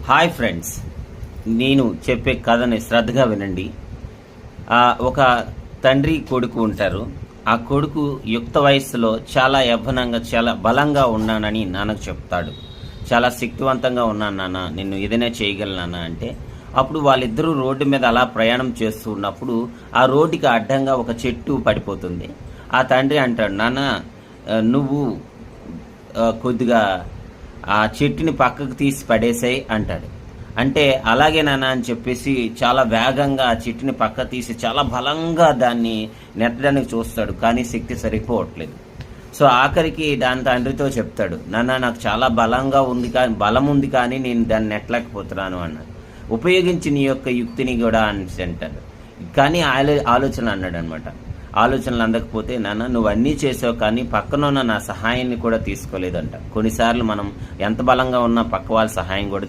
Hi friends, నేను చెప్పే కథని శ్రద్ధగా వినండి. ఒక తండ్రి కొడుకు ఉంటారు. ఆ కొడుకు యుక్త వయస్సులో చాలా యవ్వనంగా చాలా బలంగా ఉన్నానని నాన్నకు చెప్తాడు. చాలా శక్తివంతంగా ఉన్నాను నాన్న, నిన్ను ఏదైనా చేయగలనా అంటే, అప్పుడు వాళ్ళిద్దరూ రోడ్డు మీద అలా ప్రయాణం చేస్తూ ఉన్నప్పుడు ఆ రోడ్డుకి అడ్డంగా ఒక చెట్టు పడిపోతుంది. ఆ తండ్రి అంటాడు, నాన్న నువ్వు కొద్దిగా ఆ చెట్టుని పక్కకు తీసి పడేసాయి అంటాడు. అంటే అలాగే నాన్న అని చెప్పేసి చాలా వేగంగా ఆ చెట్టుని పక్క తీసి చాలా బలంగా దాన్ని నెట్టడానికి చూస్తాడు, కానీ శక్తి సరిపోవట్లేదు. సో ఆఖరికి దాని తండ్రితో చెప్తాడు, నాన్న నాకు చాలా బలం ఉంది కానీ నేను దాన్ని నెట్టలేకపోతున్నాను అన్నాడు. ఉపయోగించి నీ యొక్క యుక్తిని కూడా అని అంటాడు. కానీ ఆలోచన అన్నాడు అనమాట. ఆలోచనలు అందకపోతే, నాన్న నువ్వు అన్నీ చేసావు కానీ పక్కన ఉన్న నా సహాయాన్ని కూడా తీసుకోలేదంట. కొన్నిసార్లు మనం ఎంత బలంగా ఉన్నా పక్క వాళ్ళ సహాయం కూడా